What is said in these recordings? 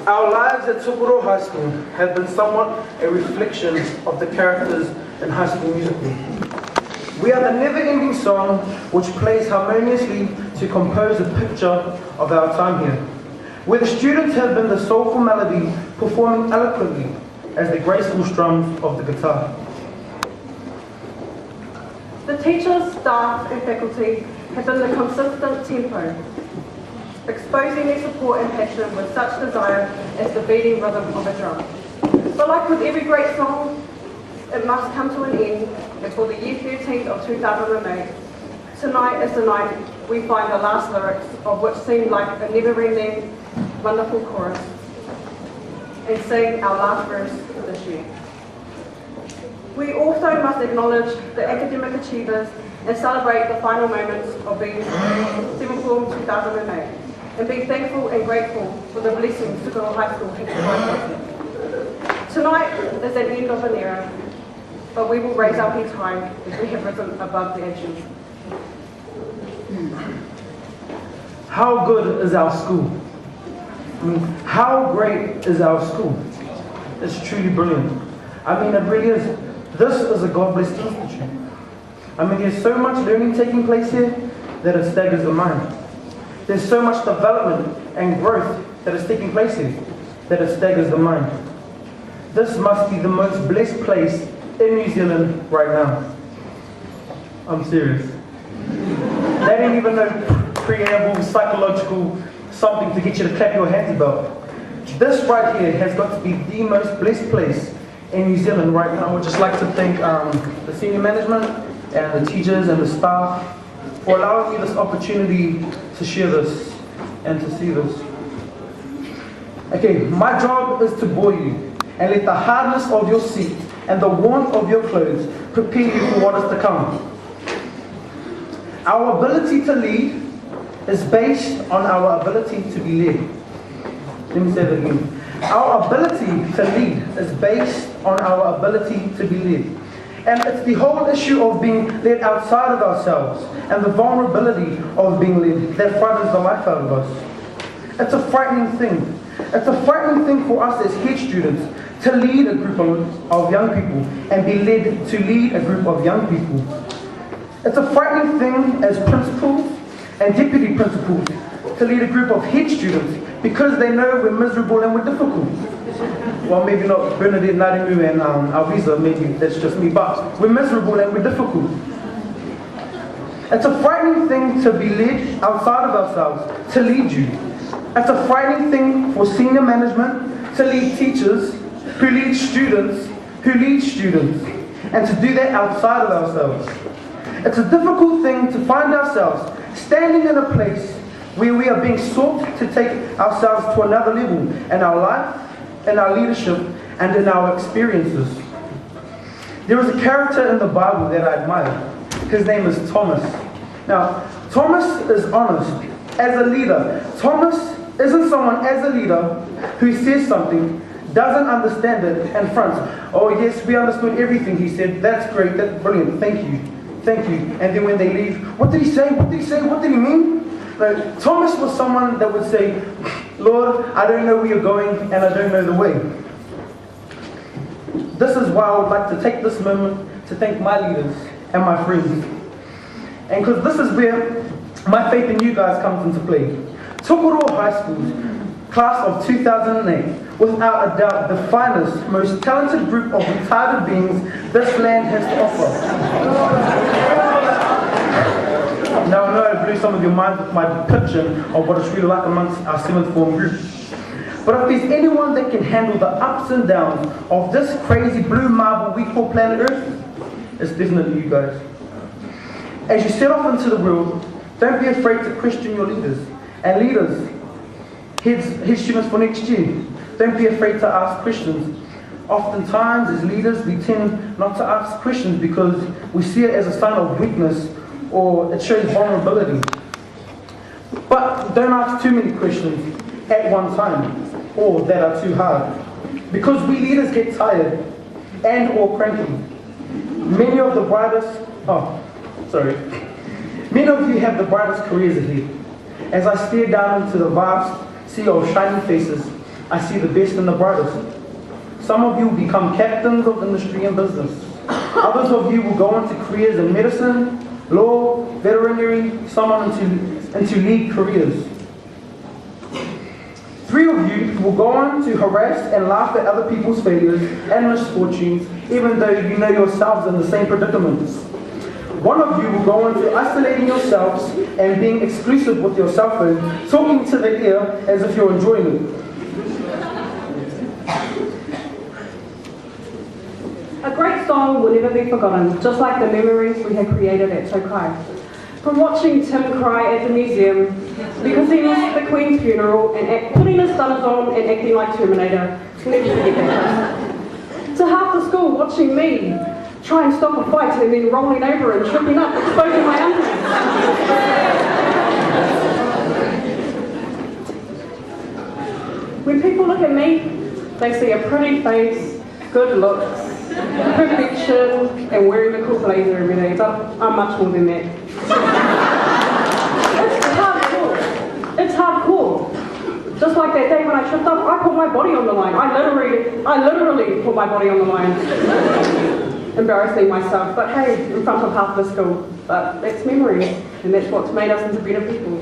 Our lives at Tsukuro High School have been somewhat a reflection of the characters in High School Musical. We are the never-ending song which plays harmoniously to compose a picture of our time here, where the students have been the soulful melody performing eloquently as the graceful strums of the guitar. The teachers, staff and faculty have been the consistent tempo, exposing their support and passion with such desire as the beating rhythm of a drum. But like with every great song, it must come to an end, and for the year 13th of 2008, tonight is the night we find the last lyrics of which seem like a never-ending, wonderful chorus, and sing our last verse for this year. We also must acknowledge the academic achievers and celebrate the final moments of being 7th form 2008, and be thankful and grateful for the blessings Tsukuro High School has provided us. Tonight is an end of an era, but we will raise our heads high as we have risen above the ashes. How good is our school? How great is our school? It's truly brilliant. It really is. This is a God-blessed institute. There's so much learning taking place here that it staggers the mind. There's so much development and growth that is taking place here that it staggers the mind. This must be the most blessed place in New Zealand right now. I'm serious. That ain't even no preamble, psychological, something to get you to clap your hands about. This right here has got to be the most blessed place in New Zealand right now. I would just like to thank the senior management and the teachers and the staff for allowing me this opportunity to share this and to see this. Okay, my job is to bore you and let the hardness of your seat and the warmth of your clothes prepare you for what is to come. Our ability to lead is based on our ability to be led. Let me say that again. Our ability to lead is based on our ability to be led. And it's the whole issue of being led outside of ourselves and the vulnerability of being led that frightens the life out of us. It's a frightening thing. It's a frightening thing for us as head students to lead a group of young people and be led to lead a group of young people. It's a frightening thing as principals and deputy principals to lead a group of head students because they know we're miserable and we're difficult. Well, maybe not Bernadette, Nadimu and Alvisa, maybe that's just me, but we're miserable and we're difficult. It's a frightening thing to be led outside of ourselves, to lead you. It's a frightening thing for senior management to lead teachers who lead students, and to do that outside of ourselves. It's a difficult thing to find ourselves standing in a place where we are being sought to take ourselves to another level in our life, in our leadership, and in our experiences. There is a character in the Bible that I admire. His name is Thomas. Now, Thomas is honest as a leader. Thomas isn't someone as a leader who says something, doesn't understand it, and fronts. Oh yes, we understood everything he said. That's great, that's brilliant, thank you. And then when they leave, what did he say? What did he say? What did he mean? Like, Thomas was someone that would say, Lord, I don't know where you're going and I don't know the way. This is why I would like to take this moment to thank my leaders and my friends. And because this is where my faith in you guys comes into play. Tsukuro High School's class of 2008, without a doubt the finest, most talented group of retarded beings this land has to offer. Now I know I blew some of your minds with my depiction of what it's really like amongst our 7th form group. But if there's anyone that can handle the ups and downs of this crazy blue marble we call planet Earth, it's definitely you guys. As you set off into the world, don't be afraid to question your leaders. And leaders, head students for next year, don't be afraid to ask questions. Oftentimes as leaders we tend not to ask questions because we see it as a sign of weakness or it shows vulnerability. But don't ask too many questions at one time or that are too hard, because we leaders get tired and or cranky. Many of you have the brightest careers ahead. As I stare down into the vast sea of shining faces, I see the best and the brightest. Some of you will become captains of industry and business. Others of you will go on to careers in medicine, law, veterinary, some on into lead careers. 3 of you will go on to harass and laugh at other people's failures and misfortunes, even though you know yourselves in the same predicaments. 1 of you will go on to isolating yourselves and being exclusive with your self-image, talking to the ear as if you're enjoying it. A great song will never be forgotten, just like the memories we have created at Tokai. From watching Tim cry at the museum because he missed the Queen's funeral and putting his stunners on and acting like Terminator, never forget that. To half the school watching me try and stop a fight and then rolling over and tripping up, exposing my undies. When people look at me, they see a pretty face, good looks, perfection, and wearing the cool blazer every day, but I'm much more than that. It's hardcore. It's hardcore. Just like that day when I tripped up, I put my body on the line. I literally put my body on the line. Embarrassing myself, but hey, in front of half the school. But that's memories, and that's what's made us into better people.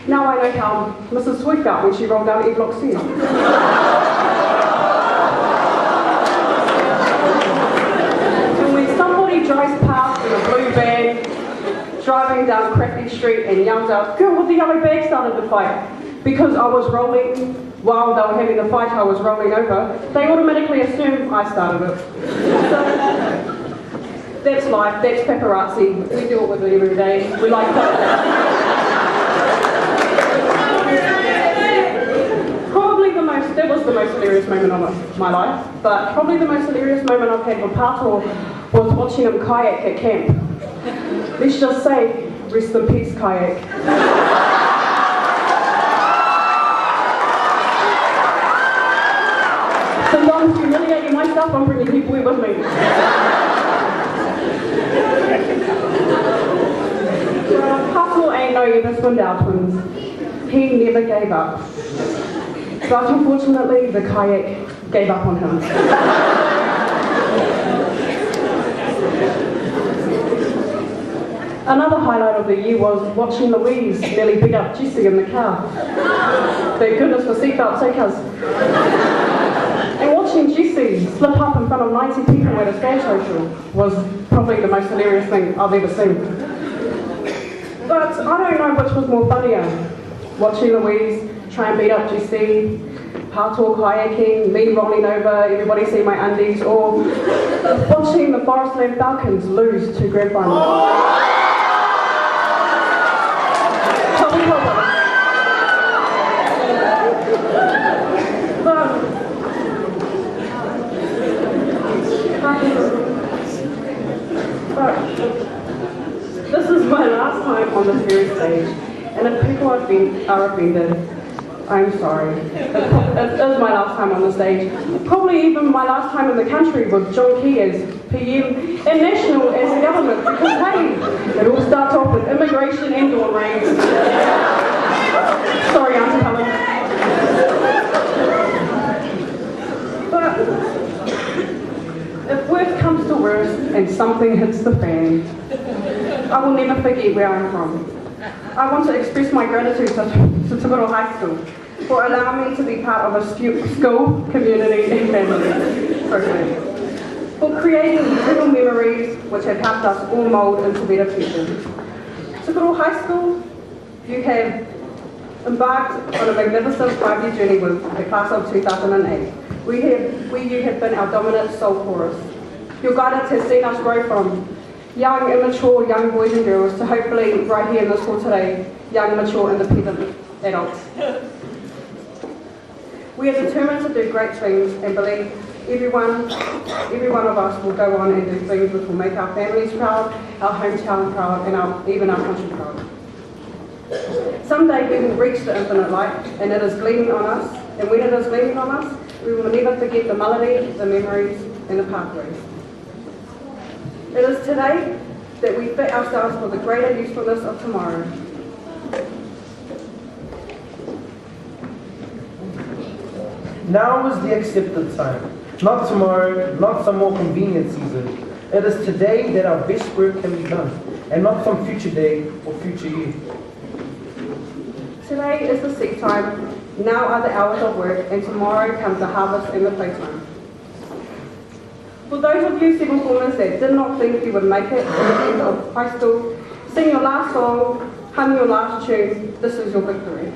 Now I know how Mrs. Sweet felt when she rolled down E Block stairs. Drives past in a blue van, driving down Crafty Street and yells out, "Girl with the yellow bag started the fight." Because I was rolling, while they were having the fight, I was rolling over, they automatically assume I started it. So, that's life, that's paparazzi. We deal with it every day. We like that. That was the most hilarious moment of my life, but probably the most hilarious moment I've had with Pato was watching him kayak at camp. Let's just say, rest in peace, kayak. Since I'm humiliating myself, I'm bringing people with me. Pato ain't no Ever Swindell twins. He never gave up. But unfortunately, the kayak gave up on him. Another highlight of the year was watching Louise nearly beat up Jessie in the car. Thank goodness for seatbelt takers. And watching Jessie slip up in front of 90 people at a stand social was probably the most hilarious thing I've ever seen. But I don't know which was more funnier. Watching Louise try and beat up Jessie, Pato kayaking, me rolling over, everybody see my undies, or watching the Forestland Falcons lose to grand final. But this is my last time on this very stage, and if people are offended, I'm sorry. It is my last time on the stage. Probably even my last time in the country with John Key as PM and National as the government, because hey, it all starts off with immigration and dawn raids. Sorry, Auntie Helen. But if worst comes to worst and something hits the fan, I will never forget where I'm from. I want to express my gratitude to Tugoro High School for allowing me to be part of a school, community and family program. For creating little memories which have helped us all mould into better futures. Tugoro High School, you have embarked on a magnificent 5-year journey with the class of 2008. You have been our dominant soul chorus. Your guidance has seen us grow from young, immature, young boys and girls to hopefully, right here in this hall today, young, mature, independent adults. We are determined to do great things and believe every one of us will go on and do things which will make our families proud, our hometown proud, and even our country proud. Someday we will reach the infinite light, and it is gleaming on us, and when it is gleaming on us, we will never forget the melody, the memories, and the pathways. It is today that we fit ourselves for the greater usefulness of tomorrow. Now is the accepted time, not tomorrow, not some more convenient season. It is today that our best work can be done, and not some future day or future year. Today is the seed time, now are the hours of work, and tomorrow comes the harvest and the playtime. For those of you seven formers that did not think you would make it to the end of high school, sing your last song, hum your last tune, this is your victory.